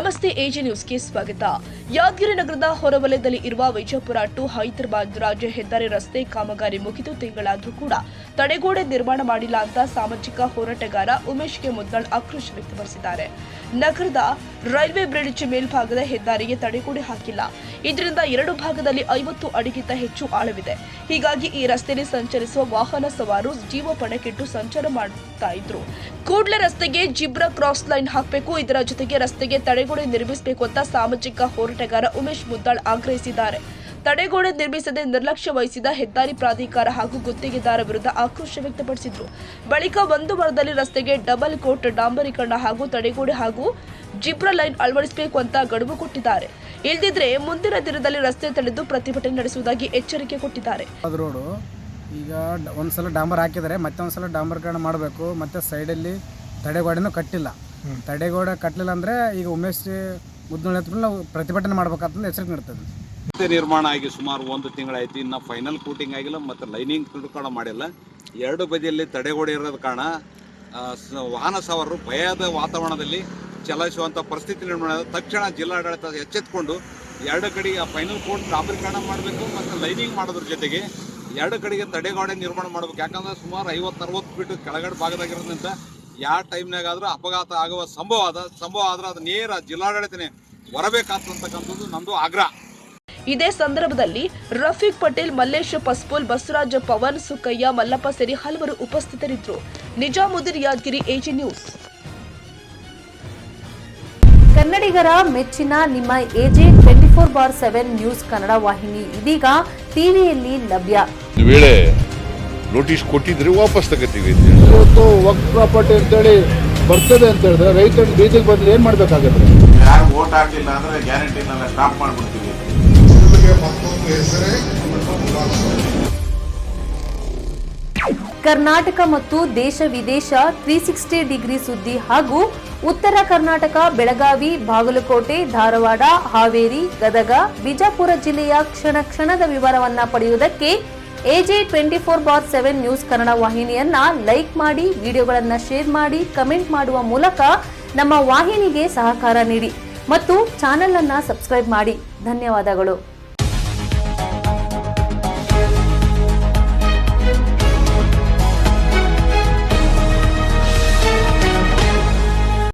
ನಮಸ್ತೆ ಎಜೆ ನ್ಯೂಸ್ಗೆ ಸ್ವಾಗತ. ಯಾದಗಿರಿ ನಗರದ ಹೊರವಲಯದಲ್ಲಿ ಇರುವ ವಿಜಯಪುರ ಟು ಹೈದರಾಬಾದ್ ರಾಜ್ಯ ಹೆದ್ದಾರಿ ರಸ್ತೆ ಕಾಮಗಾರಿ ಮುಗಿದು ತಿಂಗಳಾದರೂ ಕೂಡ ತಡೆಗೋಡೆ ನಿರ್ಮಾಣ ಮಾಡಿಲ್ಲ ಅಂತ ಸಾಮಾಜಿಕ ಹೋರಾಟಗಾರ ಉಮೇಶ್ಗೆ ಮುದ್ದಾಳ್ ಆಕ್ರೋಶ ವ್ಯಕ್ತಪಡಿಸಿದ್ದಾರೆ. ನಗರದ ರೈಲ್ವೆ ಬ್ರಿಡ್ಜ್ ಮೇಲ್ಭಾಗದ ಹೆದ್ದಾರಿಗೆ ತಡೆಗೋಡೆ ಹಾಕಿಲ್ಲ. ಇದರಿಂದ ಎರಡು ಭಾಗದಲ್ಲಿ 50 ಅಡಿಗಿಂತ ಹೆಚ್ಚು ಆಳವಿದೆ. ಹೀಗಾಗಿ ಈ ರಸ್ತೆಯಲ್ಲಿ ಸಂಚರಿಸುವ ವಾಹನ ಸವಾರರು ಜೀವ ಪಣಕ್ಕಿಟ್ಟು ಸಂಚಾರ ಮಾಡುತ್ತಾ ಇದ್ರು. ಕೂಡಲೇ ರಸ್ತೆಗೆ ಜಿಬ್ರಾ ಕ್ರಾಸ್ ಲೈನ್ ಹಾಕಬೇಕು, ಇದರ ಜೊತೆಗೆ ರಸ್ತೆಗೆ ತಡೆಗೋಡೆ ನಿರ್ಮಿಸಬೇಕು ಅಂತ ಸಾಮಾಜಿಕ ಹೋರಾಟಗಾರ ಉಮೇಶ್ ಮುದ್ದಾಳ್ ಆಗ್ರಹಿಸಿದ್ದಾರೆ. ತಡೆಗೋಡೆ ನಿರ್ಮಿಸದೆ ನಿರ್ಲಕ್ಷ್ಯ ವಹಿಸಿದ ಹೆದ್ದಾರಿ ಪ್ರಾಧಿಕಾರ ಹಾಗೂ ಗುತ್ತಿಗೆದಾರ ವಿರುದ್ಧ ಆಕ್ರೋಶ ವ್ಯಕ್ತಪಡಿಸಿದ್ರು. ಬಳಿಕ ಒಂದು ವಾರದಲ್ಲಿ ರಸ್ತೆಗೆ ಡಬಲ್ ಕೋಟ್ ಡಾಂಬರೀಕರಣ ಹಾಗೂ ತಡೆಗೋಡೆ ಹಾಗೂ ಜಿಬ್ರಾ ಲೈನ್ ಅಳವಡಿಸಬೇಕು ಅಂತ ಗಡುವು ಕೊಟ್ಟಿದ್ದಾರೆ. ಇಲ್ಲದಿದ್ರೆ ಮುಂದಿನ ದಿನದಲ್ಲಿ ರಸ್ತೆ ತಡೆದು ಪ್ರತಿಭಟನೆ ನಡೆಸುವುದಾಗಿ ಎಚ್ಚರಿಕೆ ಕೊಟ್ಟಿದ್ದಾರೆ. ರೋಡು ಈಗ ಒಂದ್ಸಲ ಡಾಂಬರ್ ಹಾಕಿದರೆ ಮತ್ತೆ ಒಂದ್ಸಲ ಡಾಂಬರೀಕರಣ ಮಾಡಬೇಕು. ಮತ್ತೆ ಸೈಡಲ್ಲಿ ತಡೆಗೋಡೆನೂ ಕಟ್ಟಿಲ್ಲ. ತಡೆಗೋಡೆ ಕಟ್ಟಲಿಲ್ಲ ಅಂದರೆ ಈಗ ಉಮೇಶ್ ಮುದ್ದಾಳ್ ಹತ್ರ ನಾವು ಪ್ರತಿಭಟನೆ ಮಾಡ್ಬೇಕಂತ ಎಚ್ಚರಿಕೆ ನೀಡ್ತದೆ. ನಿರ್ಮಾಣ ಆಗಿ ಸುಮಾರು 1 ತಿಂಗಳಾಯ್ತು. ಇನ್ನು ಫೈನಲ್ ಕೂಟಿಂಗ್ ಆಗಿಲ್ಲ ಮತ್ತು ಲೈನಿಂಗ್ ಕೂಡ ಮಾಡಿಲ್ಲ. ಎರಡು ಬದಿಯಲ್ಲಿ ತಡೆಗೋಡೆ ಇರೋದ ಕಾರಣ ವಾಹನ ಸವಾರರು ಭಯದ ವಾತಾವರಣದಲ್ಲಿ ಚಲಾಯಿಸುವಂಥ ಪರಿಸ್ಥಿತಿ ನಿರ್ಮಾಣ. ತಕ್ಷಣ ಜಿಲ್ಲಾಡಳಿತ ಎಚ್ಚೆತ್ತುಕೊಂಡು ಎರಡು ಕಡೆಗೆ ಫೈನಲ್ ಕೋಟ್ ಡಾಂಬರೀಕರಣ ಮಾಡಬೇಕು ಮತ್ತು ಲೈನಿಂಗ್ ಮಾಡೋದ್ರ ಜೊತೆಗೆ ಎರಡು ಕಡೆಗೆ ತಡೆಗೋಡೆ ನಿರ್ಮಾಣ ಮಾಡಬೇಕು. ಯಾಕಂದರೆ ಸುಮಾರು 50-60 ಫೀಟ್ ಕೆಳಗಡೆ ಭಾಗದಾಗಿರೋದ್ರಿಂದ ಯಾವ ಟೈಮ್ನಾಗಾದ್ರೂ ಅಪಘಾತ ಆಗುವ ಸಂಭವ ಆದ್ರೆ ಅದು ನೇರ ಜಿಲ್ಲಾಡಳಿತನೇ ಹೊರಬೇಕಾಗ್ತಕ್ಕಂಥದ್ದು ನಮ್ಮದು ಆಗ್ರಹ. ಇದೇ ಸಂದರ್ಭದಲ್ಲಿ ರಫೀಕ್ ಪಟೇಲ್, ಮಲ್ಲೇಶ್ ಪಸ್ಪೋಲ್, ಬಸವರಾಜ, ಪವನ್, ಸುಕ್ಕಯ್ಯ, ಮಲ್ಲಪ್ಪ ಸೇರಿ ಹಲವರು ಉಪಸ್ಥಿತರಿದ್ದರು. Nizamuddin, Yadgiri, AJ news. ಕನ್ನಡಿಗರ ಮೆಚ್ಚಿನ ನಿಮ್ಮ ಎಜೆ 24/7 ನ್ಯೂಸ್ ಕನ್ನಡ ವಾಹಿನಿ ಇದೀಗ ಟಿವಿಯಲ್ಲಿ ಲಭ್ಯ. ವೇಳೆ ನೋಟಿಸ್ ಕೊಟ್ಟಿದ್ರೆ ವಾಪಸ್ ತಗೋತೀವಿ. ಇವತ್ತು ವಕ್ಫ್ ಪ್ರಾಪರ್ಟಿ ಅಂತೇಳಿ ಬರ್ತದೆ ಅಂತ ಹೇಳಿದ್ರೆ ರೈತರು ಬೀದಿಗೆ ಬದಲು ಏನು ಮಾಡಬೇಕಾಗುತ್ತೆ? ಯಾರು ವೋಟ್ ಹಾಕಲಿಲ್ಲ ಅಂದ್ರೆ ಗ್ಯಾರಂಟಿನೆಲ್ಲ ಸ್ಟಾಪ್ ಮಾಡಿಬಿಡ್ತೀವಿ. ಕರ್ನಾಟಕ ಮತ್ತು ದೇಶ ವಿದೇಶ 360 ಡಿಗ್ರಿ ಸುದ್ದಿ ಹಾಗೂ ಉತ್ತರ ಕರ್ನಾಟಕ, ಬೆಳಗಾವಿ, ಬಾಗಲಕೋಟೆ, ಧಾರವಾಡ, ಹಾವೇರಿ, ಗದಗ, ಬಿಜಾಪುರ ಜಿಲ್ಲೆಯ ಕ್ಷಣದ ವಿವರವನ್ನ ಪಡೆಯುವುದಕ್ಕೆ ಎಜೆ 24/7 ನ್ಯೂಸ್ ಕನ್ನಡ ವಾಹಿನಿಯನ್ನ ಲೈಕ್ ಮಾಡಿ, ವಿಡಿಯೋಗಳನ್ನ ಶೇರ್ ಮಾಡಿ, ಕಮೆಂಟ್ ಮಾಡುವ ಮೂಲಕ ನಮ್ಮ ವಾಹಿನಿಗೆ ಸಹಕಾರ ನೀಡಿ ಮತ್ತು ಚಾನೆಲ್ ಅನ್ನ ಸಬ್ಸ್ಕ್ರೈಬ್ ಮಾಡಿ. ಧನ್ಯವಾದಗಳು.